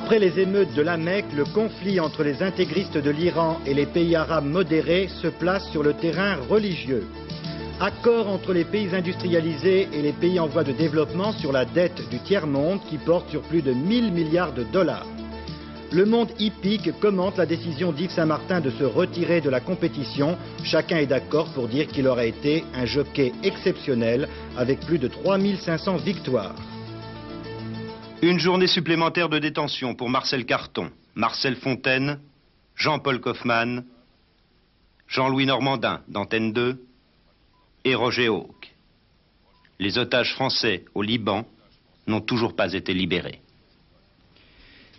Après les émeutes de la Mecque, le conflit entre les intégristes de l'Iran et les pays arabes modérés se place sur le terrain religieux. Accord entre les pays industrialisés et les pays en voie de développement sur la dette du tiers-monde qui porte sur plus de 1000 milliards de dollars. Le monde hippique commente la décision d'Yves Saint-Martin de se retirer de la compétition. Chacun est d'accord pour dire qu'il aurait été un jockey exceptionnel avec plus de 3500 victoires. Une journée supplémentaire de détention pour Marcel Carton, Marcel Fontaine, Jean-Paul Kaufmann, Jean-Louis Normandin d'Antenne 2 et Roger Hawke. Les otages français au Liban n'ont toujours pas été libérés.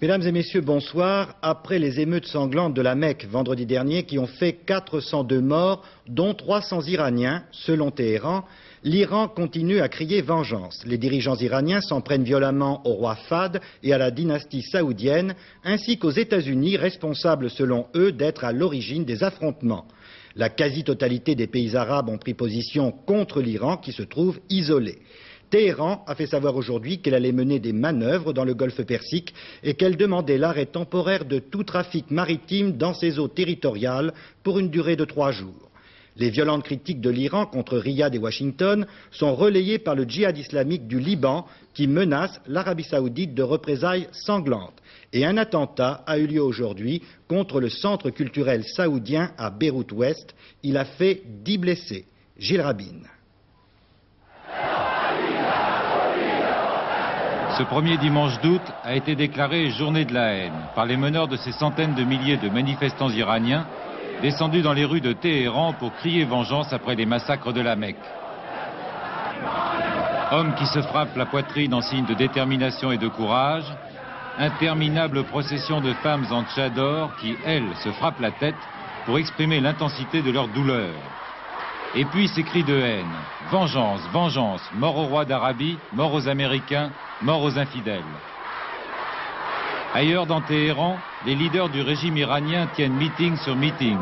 Mesdames et messieurs, bonsoir. Après les émeutes sanglantes de la Mecque vendredi dernier qui ont fait 402 morts, dont 300 Iraniens, selon Téhéran, l'Iran continue à crier vengeance. Les dirigeants iraniens s'en prennent violemment au roi Fahd et à la dynastie saoudienne, ainsi qu'aux États-Unis, responsables selon eux d'être à l'origine des affrontements. La quasi-totalité des pays arabes ont pris position contre l'Iran qui se trouve isolé. Téhéran a fait savoir aujourd'hui qu'elle allait mener des manœuvres dans le golfe Persique et qu'elle demandait l'arrêt temporaire de tout trafic maritime dans ses eaux territoriales pour une durée de 3 jours. Les violentes critiques de l'Iran contre Riyad et Washington sont relayées par le djihad islamique du Liban qui menace l'Arabie saoudite de représailles sanglantes. Et un attentat a eu lieu aujourd'hui contre le centre culturel saoudien à Beyrouth-Ouest. Il a fait 10 blessés. Gilles Rabine. Ce premier dimanche d'août a été déclaré journée de la haine par les meneurs de ces centaines de milliers de manifestants iraniens descendus dans les rues de Téhéran pour crier vengeance après les massacres de la Mecque. Hommes qui se frappent la poitrine en signe de détermination et de courage, interminable procession de femmes en tchador qui, elles, se frappent la tête pour exprimer l'intensité de leur douleur. Et puis ces cris de haine, vengeance, vengeance, mort au roi d'Arabie, mort aux Américains, mort aux infidèles. Ailleurs dans Téhéran, les leaders du régime iranien tiennent meeting sur meeting.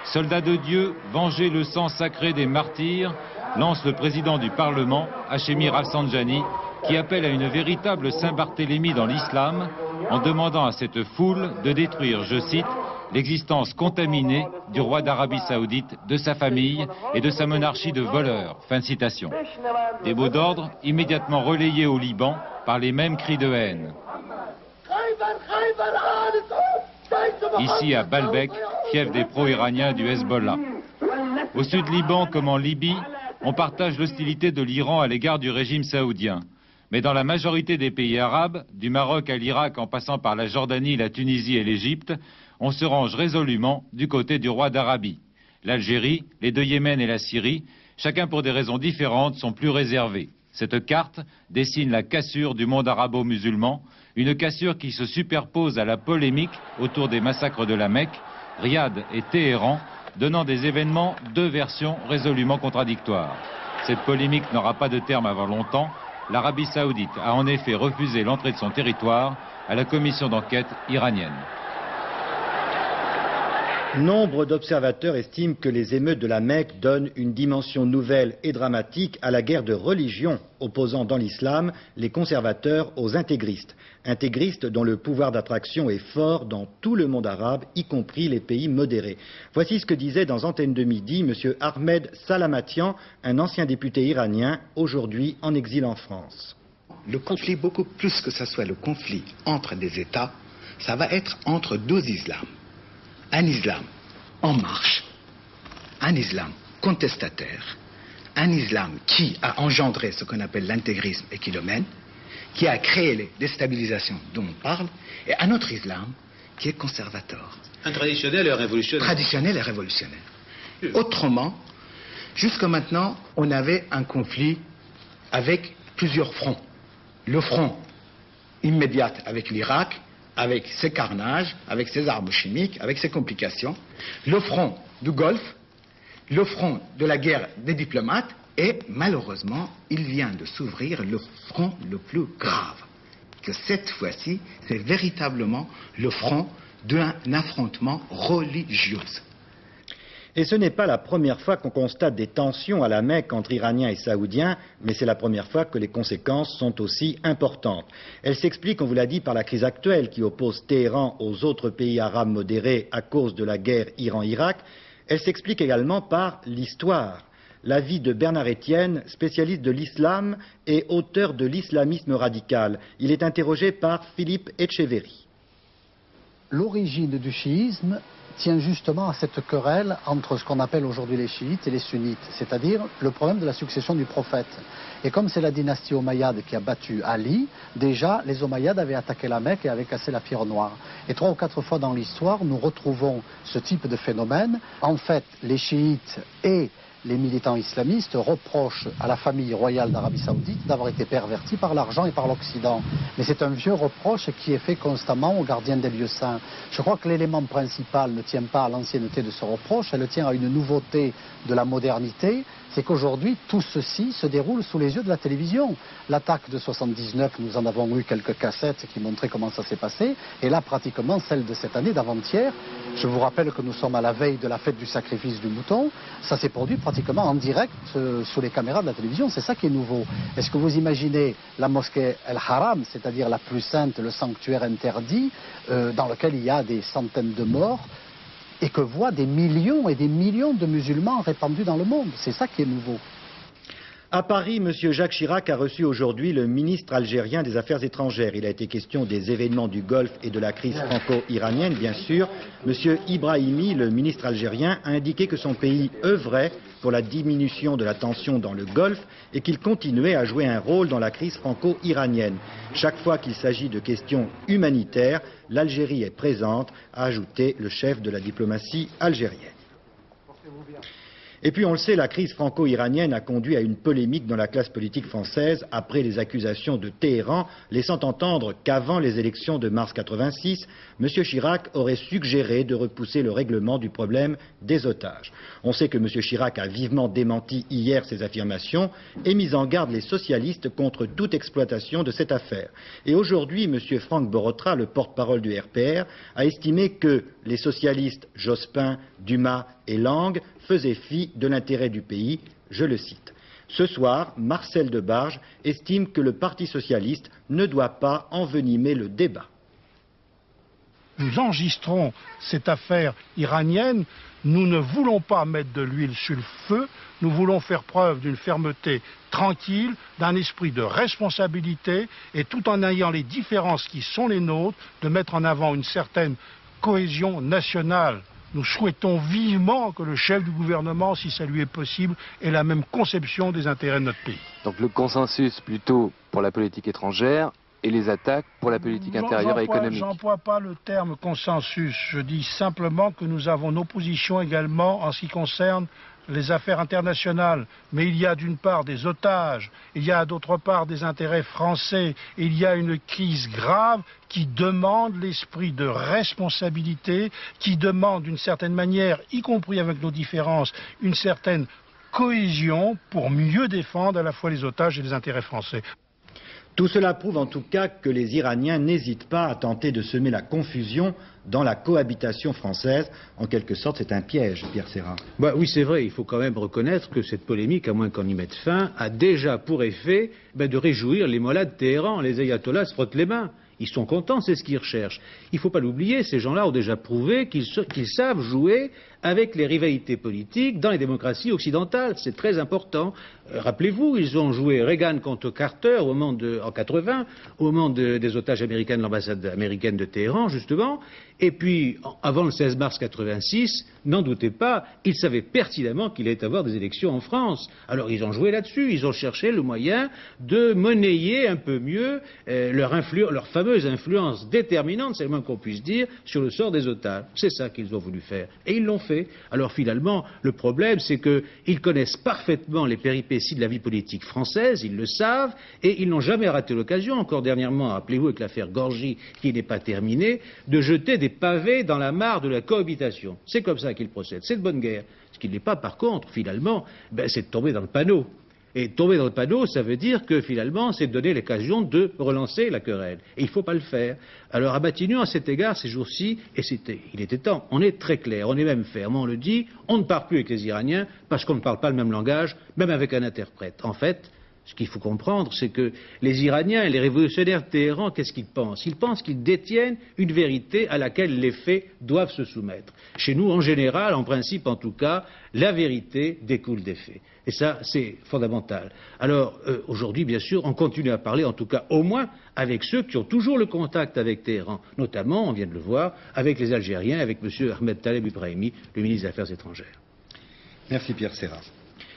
Soldats de Dieu, vengez le sang sacré des martyrs, lance le président du Parlement, Hachemi Rafsanjani, qui appelle à une véritable Saint-Barthélemy dans l'islam, en demandant à cette foule de détruire, je cite, l'existence contaminée du roi d'Arabie Saoudite, de sa famille et de sa monarchie de voleurs. Fin de citation. Des mots d'ordre immédiatement relayés au Liban par les mêmes cris de haine. Ici à Baalbek, fief des pro-iraniens du Hezbollah. Au sud Liban comme en Libye, on partage l'hostilité de l'Iran à l'égard du régime saoudien. Mais dans la majorité des pays arabes, du Maroc à l'Irak en passant par la Jordanie, la Tunisie et l'Égypte, on se range résolument du côté du roi d'Arabie. L'Algérie, les deux Yémen et la Syrie, chacun pour des raisons différentes, sont plus réservés. Cette carte dessine la cassure du monde arabo-musulman, une cassure qui se superpose à la polémique autour des massacres de la Mecque, Riyad et Téhéran, donnant des événements deux versions résolument contradictoires. Cette polémique n'aura pas de terme avant longtemps. L'Arabie saoudite a en effet refusé l'entrée de son territoire à la commission d'enquête iranienne. Nombre d'observateurs estiment que les émeutes de la Mecque donnent une dimension nouvelle et dramatique à la guerre de religion opposant dans l'islam les conservateurs aux intégristes. Intégristes dont le pouvoir d'attraction est fort dans tout le monde arabe, y compris les pays modérés. Voici ce que disait dans Antenne de Midi M. Ahmed Salamatian, un ancien député iranien, aujourd'hui en exil en France. Le conflit, beaucoup plus que ce soit le conflit entre des États, ça va être entre deux islams. Un islam en marche, un islam contestataire, un islam qui a engendré ce qu'on appelle l'intégrisme et qui le mène, qui a créé les déstabilisations dont on parle, et un autre islam qui est conservateur. Un traditionnel et révolutionnaire. Traditionnel et révolutionnaire. Autrement, jusqu'à maintenant, on avait un conflit avec plusieurs fronts. Le front immédiat avec l'Irak, avec ses carnages, avec ses armes chimiques, avec ses complications, le front du Golfe, le front de la guerre des diplomates, et malheureusement, il vient de s'ouvrir le front le plus grave. Que cette fois-ci, c'est véritablement le front d'un affrontement religieux. Et ce n'est pas la première fois qu'on constate des tensions à la Mecque entre Iraniens et Saoudiens, mais c'est la première fois que les conséquences sont aussi importantes. Elles s'expliquent, on vous l'a dit, par la crise actuelle qui oppose Téhéran aux autres pays arabes modérés à cause de la guerre Iran-Irak. Elles s'expliquent également par l'histoire. La vie de Bernard Étienne, spécialiste de l'islam et auteur de l'islamisme radical. Il est interrogé par Philippe Etcheverry. L'origine du chiisme tient justement à cette querelle entre ce qu'on appelle aujourd'hui les chiites et les sunnites, c'est-à-dire le problème de la succession du prophète. Et comme c'est la dynastie omeyyade qui a battu Ali, déjà les Omeyyades avaient attaqué la Mecque et avaient cassé la Pierre Noire. Et 3 ou 4 fois dans l'histoire, nous retrouvons ce type de phénomène. En fait, les chiites et les militants islamistes reprochent à la famille royale d'Arabie Saoudite d'avoir été pervertie par l'argent et par l'Occident. Mais c'est un vieux reproche qui est fait constamment aux gardiens des lieux saints. Je crois que l'élément principal ne tient pas à l'ancienneté de ce reproche, elle tient à une nouveauté de la modernité. C'est qu'aujourd'hui, tout ceci se déroule sous les yeux de la télévision. L'attaque de 79, nous en avons eu quelques cassettes qui montraient comment ça s'est passé. Et là, pratiquement, celle de cette année, d'avant-hier, je vous rappelle que nous sommes à la veille de la fête du sacrifice du mouton. Ça s'est produit pratiquement en direct sous les caméras de la télévision. C'est ça qui est nouveau. Est-ce que vous imaginez la mosquée El Haram, c'est-à-dire la plus sainte, le sanctuaire interdit, dans lequel il y a des centaines de morts, et que voient des millions et des millions de musulmans répandus dans le monde. C'est ça qui est nouveau. À Paris, M. Jacques Chirac a reçu aujourd'hui le ministre algérien des Affaires étrangères. Il a été question des événements du Golfe et de la crise franco-iranienne, bien sûr. M. Ibrahimi, le ministre algérien, a indiqué que son pays œuvrait pour la diminution de la tension dans le Golfe et qu'il continuait à jouer un rôle dans la crise franco-iranienne. Chaque fois qu'il s'agit de questions humanitaires, l'Algérie est présente, a ajouté le chef de la diplomatie algérienne. Et puis, on le sait, la crise franco-iranienne a conduit à une polémique dans la classe politique française après les accusations de Téhéran, laissant entendre qu'avant les élections de mars 86, M. Chirac aurait suggéré de repousser le règlement du problème des otages. On sait que M. Chirac a vivement démenti hier ces affirmations et mis en garde les socialistes contre toute exploitation de cette affaire. Et aujourd'hui, M. Franck Borotra, le porte-parole du RPR, a estimé que les socialistes Jospin, Dumas et Lang faisaient fi de l'intérêt du pays, je le cite. Ce soir, Marcel Debarge estime que le Parti socialiste ne doit pas envenimer le débat. Nous enregistrons cette affaire iranienne, nous ne voulons pas mettre de l'huile sur le feu, nous voulons faire preuve d'une fermeté tranquille, d'un esprit de responsabilité et tout en ayant les différences qui sont les nôtres, de mettre en avant une certaine cohésion nationale. Nous souhaitons vivement que le chef du gouvernement, si ça lui est possible, ait la même conception des intérêts de notre pays. Donc le consensus plutôt pour la politique étrangère et les attaques pour la politique intérieure et économique. J'emploie pas le terme consensus, je dis simplement que nous avons nos positions également en ce qui concerne les affaires internationales, mais il y a d'une part des otages, il y a d'autre part des intérêts français, il y a une crise grave qui demande l'esprit de responsabilité, qui demande d'une certaine manière, y compris avec nos différences, une certaine cohésion pour mieux défendre à la fois les otages et les intérêts français. Tout cela prouve en tout cas que les Iraniens n'hésitent pas à tenter de semer la confusion dans la cohabitation française. En quelque sorte, c'est un piège, Pierre Serra. Oui, c'est vrai. Il faut quand même reconnaître que cette polémique, à moins qu'on y mette fin, a déjà pour effet de réjouir les mollahs de Téhéran. Les ayatollahs se frottent les mains. Ils sont contents, c'est ce qu'ils recherchent. Il ne faut pas l'oublier, ces gens-là ont déjà prouvé qu'ils savent jouer avec les rivalités politiques dans les démocraties occidentales. C'est très important. Rappelez-vous, ils ont joué Reagan contre Carter en 80, au moment des otages américains de l'ambassade américaine de Téhéran, justement. Et puis, avant le 16 mars 86, n'en doutez pas, ils savaient pertinemment qu'il allait y avoir des élections en France. Alors, ils ont joué là-dessus. Ils ont cherché le moyen de monnayer un peu mieux leur fameuse influence déterminante, c'est le moins qu'on puisse dire, sur le sort des otages. C'est ça qu'ils ont voulu faire. Et ils l'ont fait. Alors finalement, le problème, c'est qu'ils connaissent parfaitement les péripéties de la vie politique française, ils le savent, et ils n'ont jamais raté l'occasion, encore dernièrement, rappelez-vous avec l'affaire Gorgy, qui n'est pas terminée, de jeter des pavés dans la mare de la cohabitation. C'est comme ça qu'ils procèdent. C'est de bonne guerre. Ce qui n'est pas, par contre, finalement, c'est de tomber dans le panneau. Et tomber dans le panneau, ça veut dire que finalement, c'est donner l'occasion de relancer la querelle. Et il ne faut pas le faire. Alors à Matignon, à cet égard, ces jours-ci, et il était temps, on est très clair, on est même ferme, on le dit, on ne parle plus avec les Iraniens parce qu'on ne parle pas le même langage, même avec un interprète. En fait, ce qu'il faut comprendre, c'est que les Iraniens et les révolutionnaires de Téhéran, qu'est-ce qu'ils pensent? Ils pensent qu'ils détiennent une vérité à laquelle les faits doivent se soumettre. Chez nous, en général, en principe en tout cas, la vérité découle des faits. Et ça, c'est fondamental. Alors, aujourd'hui, bien sûr, on continue à parler, en tout cas au moins, avec ceux qui ont toujours le contact avec Téhéran. Notamment, on vient de le voir, avec les Algériens, avec M. Ahmed Taleb Ibrahimi, le ministre des Affaires étrangères. Merci Pierre Serra.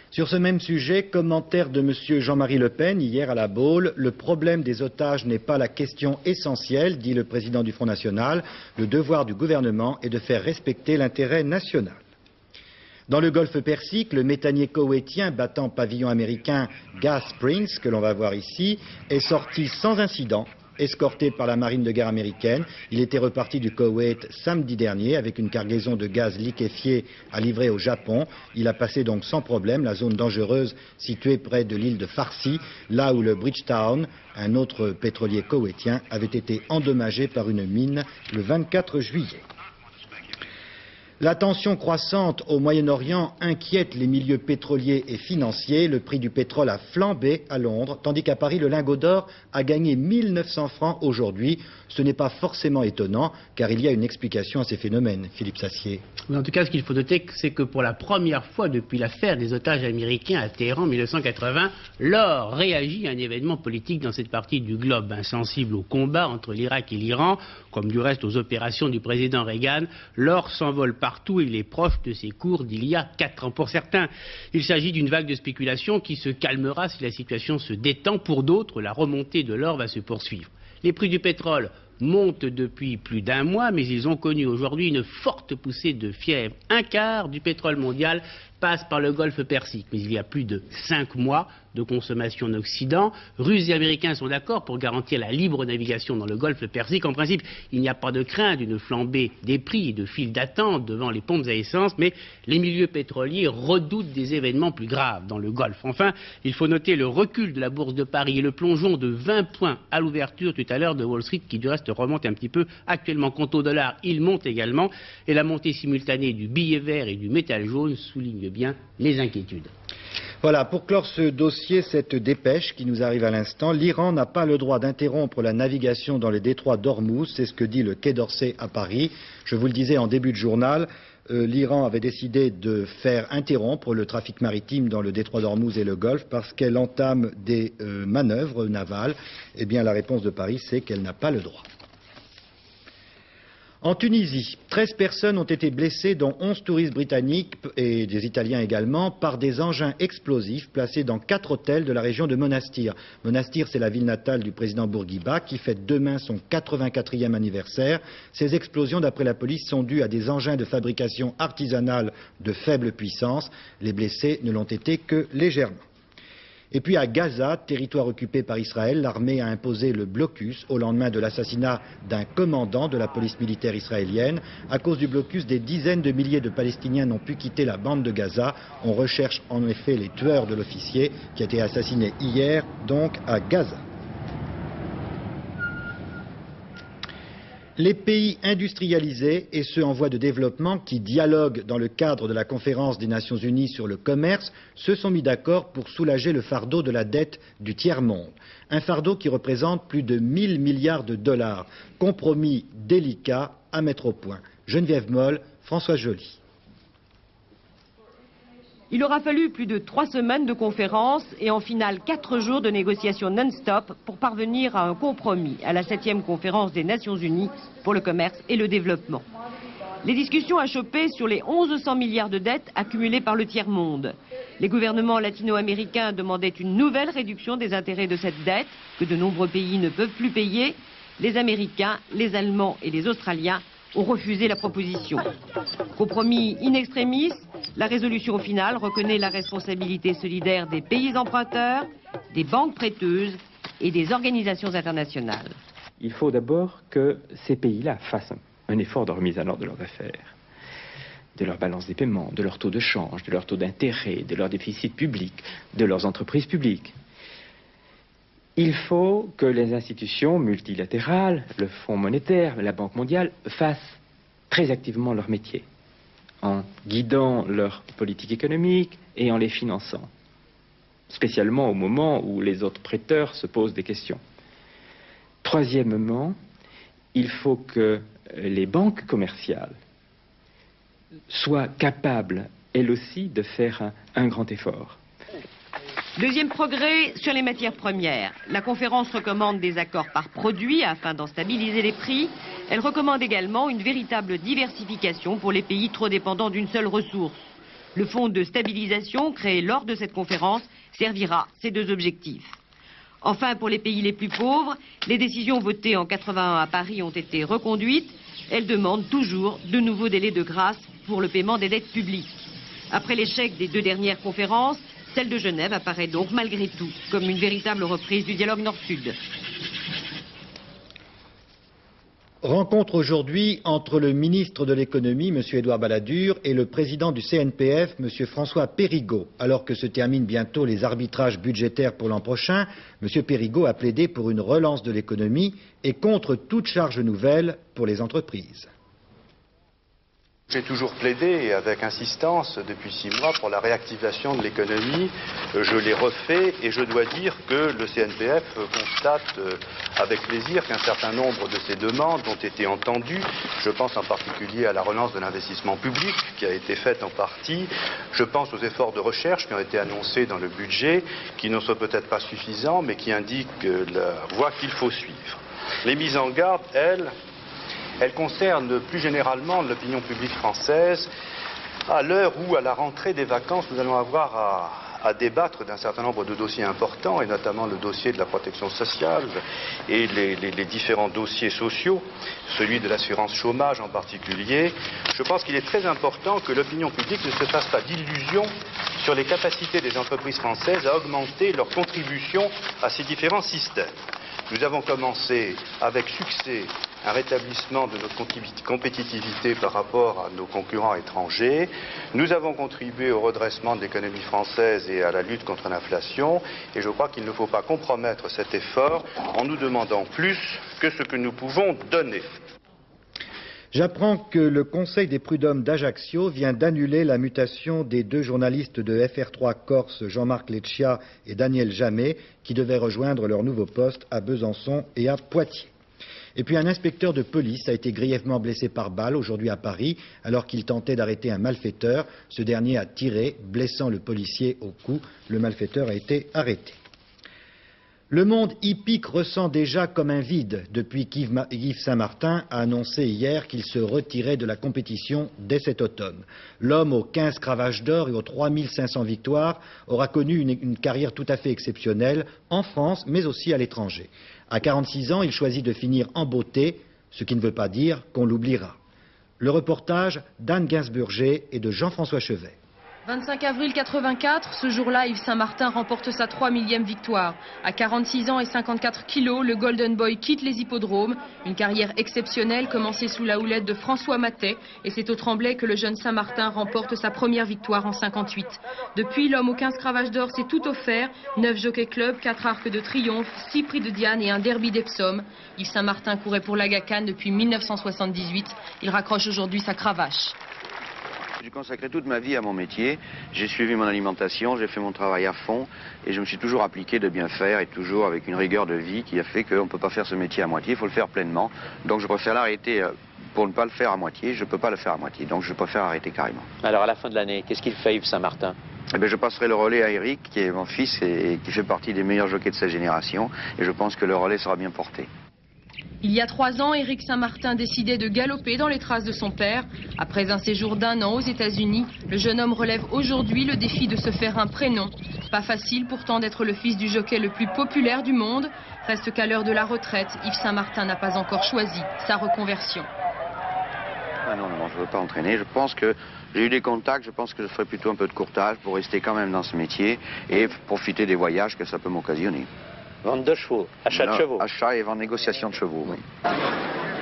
Sur ce même sujet, commentaire de M. Jean-Marie Le Pen hier à la Baule. Le problème des otages n'est pas la question essentielle, dit le président du Front National. Le devoir du gouvernement est de faire respecter l'intérêt national. Dans le golfe Persique, le méthanier koweïtien battant pavillon américain Gas Springs, que l'on va voir ici, est sorti sans incident, escorté par la marine de guerre américaine. Il était reparti du Koweït samedi dernier avec une cargaison de gaz liquéfié à livrer au Japon. Il a passé donc sans problème la zone dangereuse située près de l'île de Farsi, là où le Bridgetown, un autre pétrolier koweïtien, avait été endommagé par une mine le 24 juillet. La tension croissante au Moyen-Orient inquiète les milieux pétroliers et financiers. Le prix du pétrole a flambé à Londres, tandis qu'à Paris, le lingot d'or a gagné 1900 francs aujourd'hui. Ce n'est pas forcément étonnant, car il y a une explication à ces phénomènes. Philippe Sassier. Mais en tout cas, ce qu'il faut noter, c'est que pour la première fois depuis l'affaire des otages américains à Téhéran en 1980, l'or réagit à un événement politique dans cette partie du globe. Insensible au combat entre l'Irak et l'Iran, comme du reste aux opérations du président Reagan, l'or s'envole partout et il est proche de ses cours d'il y a 4 ans. Pour certains, il s'agit d'une vague de spéculation qui se calmera si la situation se détend. Pour d'autres, la remontée de l'or va se poursuivre. Les prix du pétrole montent depuis plus d'un mois, mais ils ont connu aujourd'hui une forte poussée de fièvre. Un quart du pétrole mondial passe par le golfe Persique, mais il y a plus de 5 mois de consommation en Occident. Russes et Américains sont d'accord pour garantir la libre navigation dans le golfe Persique. En principe, il n'y a pas de crainte d'une flambée des prix et de files d'attente devant les pompes à essence, mais les milieux pétroliers redoutent des événements plus graves dans le golfe. Enfin, il faut noter le recul de la bourse de Paris et le plongeon de 20 points à l'ouverture tout à l'heure de Wall Street, qui du reste remonte un petit peu actuellement. Quant au dollar, il monte également, et la montée simultanée du billet vert et du métal jaune souligne bien les inquiétudes. Voilà, pour clore ce dossier, cette dépêche qui nous arrive à l'instant, l'Iran n'a pas le droit d'interrompre la navigation dans le détroit d'Ormuz, c'est ce que dit le Quai d'Orsay à Paris. Je vous le disais en début de journal, l'Iran avait décidé de faire interrompre le trafic maritime dans le détroit d'Ormuz et le Golfe parce qu'elle entame des manœuvres navales. Eh bien, la réponse de Paris, c'est qu'elle n'a pas le droit. En Tunisie, 13 personnes ont été blessées, dont 11 touristes britanniques et des Italiens également, par des engins explosifs placés dans 4 hôtels de la région de Monastir. Monastir, c'est la ville natale du président Bourguiba, qui fête demain son 84e anniversaire. Ces explosions, d'après la police, sont dues à des engins de fabrication artisanale de faible puissance. Les blessés ne l'ont été que légèrement. Et puis à Gaza, territoire occupé par Israël, l'armée a imposé le blocus au lendemain de l'assassinat d'un commandant de la police militaire israélienne. À cause du blocus, des dizaines de milliers de Palestiniens n'ont pu quitter la bande de Gaza. On recherche en effet les tueurs de l'officier qui a été assassiné hier, donc à Gaza. Les pays industrialisés et ceux en voie de développement qui dialoguent dans le cadre de la conférence des Nations Unies sur le commerce se sont mis d'accord pour soulager le fardeau de la dette du tiers-monde. Un fardeau qui représente plus de 1000 milliards de dollars. Compromis délicat à mettre au point. Geneviève Moll, François Joly. Il aura fallu plus de 3 semaines de conférences et en finale 4 jours de négociations non-stop pour parvenir à un compromis à la 7e conférence des Nations Unies pour le commerce et le développement. Les discussions achoppaient sur les 1100 milliards de dettes accumulées par le tiers-monde. Les gouvernements latino-américains demandaient une nouvelle réduction des intérêts de cette dette que de nombreux pays ne peuvent plus payer. Les Américains, les Allemands et les Australiens ont refusé la proposition. Compromis in extremis, la résolution finale reconnaît la responsabilité solidaire des pays emprunteurs, des banques prêteuses et des organisations internationales. Il faut d'abord que ces pays-là fassent un effort de remise à l'ordre de leurs affaires. de leur balance des paiements, de leur taux de change, de leur taux d'intérêt, de leur déficit public, de leurs entreprises publiques. Il faut que les institutions multilatérales, le Fonds monétaire, la Banque mondiale, fassent très activement leur métier, en guidant leur politique économique et en les finançant, spécialement au moment où les autres prêteurs se posent des questions. Troisièmement, il faut que les banques commerciales soient capables, elles aussi, de faire un grand effort. Deuxième progrès sur les matières premières. La conférence recommande des accords par produit afin d'en stabiliser les prix. Elle recommande également une véritable diversification pour les pays trop dépendants d'une seule ressource. Le fonds de stabilisation créé lors de cette conférence servira ces deux objectifs. Enfin, pour les pays les plus pauvres, les décisions votées en 81 à Paris ont été reconduites. Elles demandent toujours de nouveaux délais de grâce pour le paiement des dettes publiques. Après l'échec des deux dernières conférences, celle de Genève apparaît donc malgré tout comme une véritable reprise du dialogue Nord-Sud. Rencontre aujourd'hui entre le ministre de l'économie, M. Édouard Balladur, et le président du CNPF, M. François Périgaud. Alors que se terminent bientôt les arbitrages budgétaires pour l'an prochain, M. Périgaud a plaidé pour une relance de l'économie et contre toute charge nouvelle pour les entreprises. J'ai toujours plaidé avec insistance depuis 6 mois pour la réactivation de l'économie. Je l'ai refait et je dois dire que le CNPF constate avec plaisir qu'un certain nombre de ces demandes ont été entendues. Je pense en particulier à la relance de l'investissement public qui a été faite en partie. Je pense aux efforts de recherche qui ont été annoncés dans le budget, qui ne sont peut-être pas suffisants mais qui indiquent la voie qu'il faut suivre. Les mises en garde, elles concernent plus généralement l'opinion publique française à l'heure où, à la rentrée des vacances, nous allons avoir à débattre d'un certain nombre de dossiers importants, et notamment le dossier de la protection sociale et les différents dossiers sociaux, celui de l'assurance chômage en particulier. Je pense qu'il est très important que l'opinion publique ne se fasse pas d'illusions sur les capacités des entreprises françaises à augmenter leur contribution à ces différents systèmes. Nous avons commencé avec succès un rétablissement de notre compétitivité par rapport à nos concurrents étrangers. Nous avons contribué au redressement de l'économie française et à la lutte contre l'inflation. Et je crois qu'il ne faut pas compromettre cet effort en nous demandant plus que ce que nous pouvons donner. J'apprends que le Conseil des prud'hommes d'Ajaccio vient d'annuler la mutation des deux journalistes de FR3 Corse, Jean-Marc Leccia et Daniel Jamet, qui devaient rejoindre leur nouveau poste à Besançon et à Poitiers. Et puis un inspecteur de police a été grièvement blessé par balle aujourd'hui à Paris, alors qu'il tentait d'arrêter un malfaiteur. Ce dernier a tiré, blessant le policier au cou. Le malfaiteur a été arrêté. Le monde hippique ressent déjà comme un vide depuis qu'Yves Saint-Martin a annoncé hier qu'il se retirait de la compétition dès cet automne. L'homme aux 15 cravaches d'or et aux 3500 victoires aura connu une carrière tout à fait exceptionnelle en France, mais aussi à l'étranger. À 46 ans, il choisit de finir en beauté, ce qui ne veut pas dire qu'on l'oubliera. Le reportage d'Anne Gainsburger et de Jean-François Chevet. 25 avril 84, ce jour-là, Yves Saint-Martin remporte sa 3000e victoire. À 46 ans et 54 kilos, le Golden Boy quitte les hippodromes. Une carrière exceptionnelle commencée sous la houlette de François Matet. Et c'est au Tremblay que le jeune Saint-Martin remporte sa première victoire en 58. Depuis, l'homme aux 15 cravaches d'or s'est tout offert. 9 jockey clubs, 4 arcs de triomphe, 6 prix de Diane et un derby d'Epsom. Yves Saint-Martin courait pour l'Aga Khan depuis 1978. Il raccroche aujourd'hui sa cravache. J'ai consacré toute ma vie à mon métier, j'ai suivi mon alimentation, j'ai fait mon travail à fond et je me suis toujours appliqué de bien faire et toujours avec une rigueur de vie qui a fait qu'on ne peut pas faire ce métier à moitié, il faut le faire pleinement. Donc je préfère l'arrêter pour ne pas le faire à moitié, je ne peux pas le faire à moitié, donc je préfère arrêter carrément. Alors à la fin de l'année, qu'est-ce qu'il fait Yves Saint-Martin? Eh bien, je passerai le relais à Eric, qui est mon fils et qui fait partie des meilleurs jockeys de sa génération et je pense que le relais sera bien porté. Il y a 3 ans, Éric Saint-Martin décidait de galoper dans les traces de son père. Après un séjour d'1 an aux États-Unis, le jeune homme relève aujourd'hui le défi de se faire un prénom. Pas facile pourtant d'être le fils du jockey le plus populaire du monde. Reste qu'à l'heure de la retraite, Yves Saint-Martin n'a pas encore choisi sa reconversion. Ah non, je ne veux pas entraîner. Je pense que j'ai eu des contacts, je pense que je ferai plutôt un peu de courtage pour rester quand même dans ce métier et profiter des voyages que ça peut m'occasionner. Vente de chevaux, achat de chevaux. Achat et vente négociation de chevaux, oui.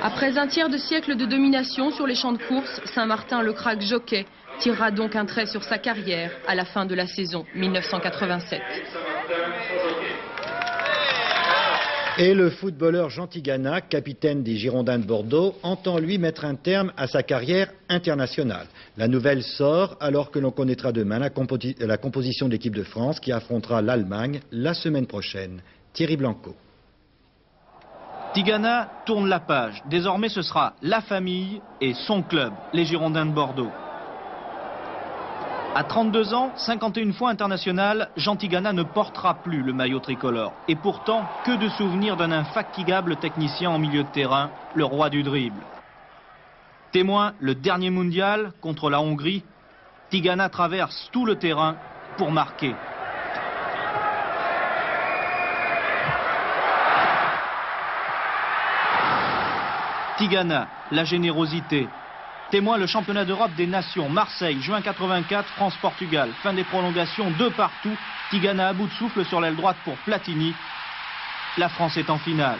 Après un tiers de siècle de domination sur les champs de course, Saint-Martin, le crack jockey, tirera donc un trait sur sa carrière à la fin de la saison 1987. Et le footballeur Jean Tigana, capitaine des Girondins de Bordeaux, entend lui mettre un terme à sa carrière internationale. La nouvelle sort alors que l'on connaîtra demain la composition de l'équipe de France qui affrontera l'Allemagne la semaine prochaine. Thierry Blanco. Tigana tourne la page. Désormais, ce sera la famille et son club, les Girondins de Bordeaux. À 32 ans, 51 fois international, Jean Tigana ne portera plus le maillot tricolore. Et pourtant, que de souvenirs d'un infatigable technicien en milieu de terrain, le roi du dribble. Témoin, le dernier mondial contre la Hongrie, Tigana traverse tout le terrain pour marquer. Tigana, la générosité. Témoin le championnat d'Europe des nations, Marseille, juin 84, France-Portugal. Fin des prolongations, 2 partout. Tigana à bout de souffle sur l'aile droite pour Platini. La France est en finale.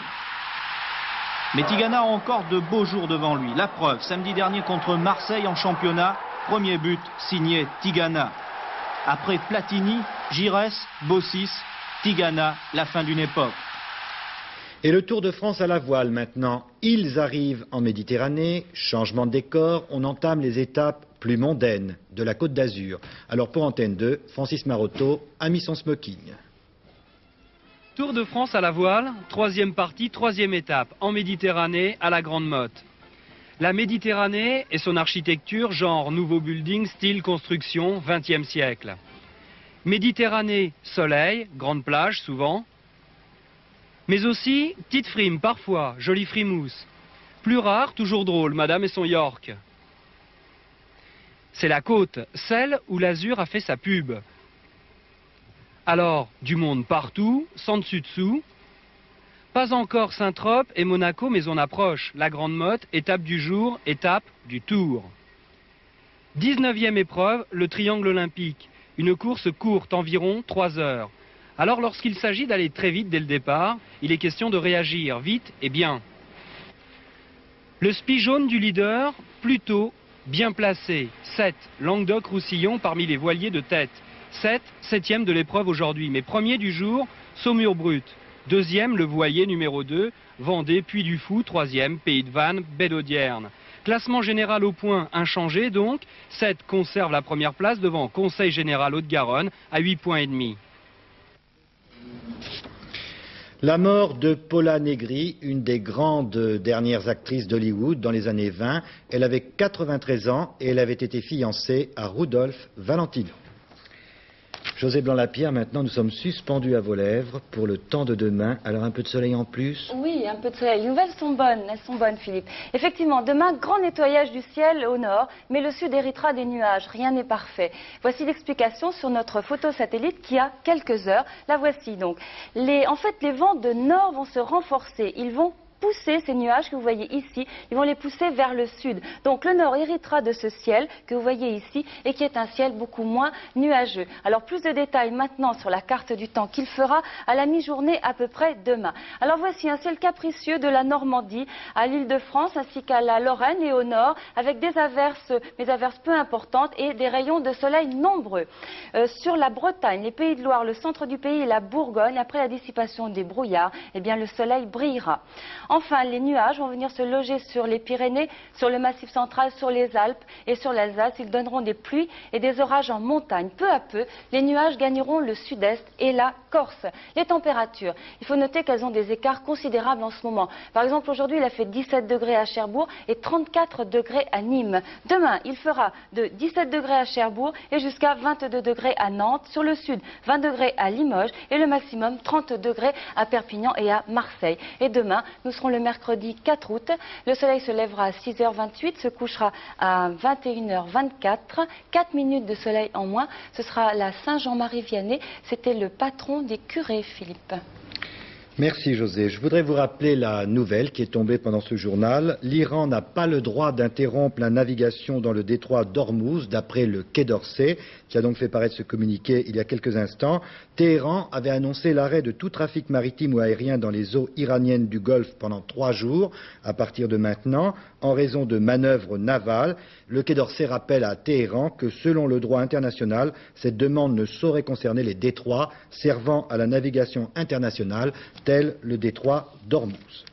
Mais Tigana a encore de beaux jours devant lui. La preuve, samedi dernier contre Marseille en championnat, premier but signé Tigana. Après Platini, Giresse, Bossis, Tigana, la fin d'une époque. Et le Tour de France à la voile maintenant. Ils arrivent en Méditerranée, changement de décor, on entame les étapes plus mondaines de la Côte d'Azur. Alors pour Antenne 2, Francis Marotto a mis son smoking. Tour de France à la voile, 3e partie, 3e étape, en Méditerranée, à la Grande Motte. La Méditerranée et son architecture, genre nouveau building, style construction, 20e siècle. Méditerranée, soleil, grande plage souvent. Mais aussi, petite frime parfois, jolie frimousse. Plus rare, toujours drôle, Madame et son York. C'est la côte, celle où l'Azur a fait sa pub. Alors, du monde partout, sans dessus-dessous. Pas encore Saint-Trope et Monaco, mais on approche. La Grande Motte, étape du jour, étape du Tour. 19e épreuve, le triangle olympique. Une course courte, environ 3 heures. Alors lorsqu'il s'agit d'aller très vite dès le départ, il est question de réagir vite et bien. Le spi jaune du leader, plutôt bien placé. 7, Languedoc-Roussillon parmi les voiliers de tête. 7, 7e de l'épreuve aujourd'hui, mais premier du jour, Saumur Brut. 2e, le voilier numéro 2, Vendée, Puy du Fou. 3e, Pays de Vannes, Baie d'Audierne. Classement général au point inchangé donc. 7 conserve la première place devant Conseil Général Haute-Garonne à 8,5 points. La mort de Paula Negri, une des grandes dernières actrices d'Hollywood dans les années 20. Elle avait 93 ans et elle avait été fiancée à Rudolph Valentino. José Blanc-Lapierre, maintenant nous sommes suspendus à vos lèvres pour le temps de demain. Alors un peu de soleil en plus? Oui, un peu de soleil. Les nouvelles sont bonnes, elles sont bonnes, Philippe. Effectivement, demain, grand nettoyage du ciel au nord, mais le sud héritera des nuages. Rien n'est parfait. Voici l'explication sur notre photo satellite qui a quelques heures. La voici donc. En fait, les vents de nord vont se renforcer. Ils vont pousser ces nuages que vous voyez ici, ils vont les pousser vers le sud. Donc le nord héritera de ce ciel que vous voyez ici et qui est un ciel beaucoup moins nuageux. Alors plus de détails maintenant sur la carte du temps qu'il fera à la mi-journée à peu près demain. Alors voici un ciel capricieux de la Normandie à l'Île-de-France ainsi qu'à la Lorraine et au nord avec des averses, mais averses peu importantes et des rayons de soleil nombreux. Sur la Bretagne, les Pays de Loire, le centre du pays et la Bourgogne, après la dissipation des brouillards, eh bien le soleil brillera. Enfin, les nuages vont venir se loger sur les Pyrénées, sur le Massif central, sur les Alpes et sur l'Alsace. Ils donneront des pluies et des orages en montagne. Peu à peu, les nuages gagneront le sud-est et la Corse. Les températures, il faut noter qu'elles ont des écarts considérables en ce moment. Par exemple, aujourd'hui, il a fait 17 degrés à Cherbourg et 34 degrés à Nîmes. Demain, il fera de 17 degrés à Cherbourg et jusqu'à 22 degrés à Nantes. Sur le sud, 20 degrés à Limoges et le maximum 30 degrés à Perpignan et à Marseille. Et demain, nous serons le mercredi 4 août. Le soleil se lèvera à 6h28, se couchera à 21h24. 4 minutes de soleil en moins. Ce sera la Saint-Jean-Marie Vianney. C'était le patron des curés, Philippe. Merci José. Je voudrais vous rappeler la nouvelle qui est tombée pendant ce journal. L'Iran n'a pas le droit d'interrompre la navigation dans le détroit d'Ormuz, d'après le Quai d'Orsay, qui a donc fait paraître ce communiqué il y a quelques instants. Téhéran avait annoncé l'arrêt de tout trafic maritime ou aérien dans les eaux iraniennes du Golfe pendant 3 jours, à partir de maintenant, en raison de manœuvres navales. Le Quai d'Orsay rappelle à Téhéran que, selon le droit international, cette demande ne saurait concerner les détroits servant à la navigation internationale, tel le détroit d'Ormuz.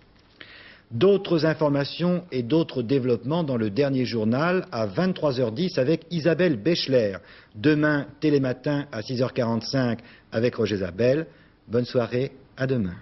D'autres informations et d'autres développements dans le dernier journal à 23h10 avec Isabelle Bechler. Demain, Télématin à 6h45 avec Roger Zabel. Bonne soirée, à demain.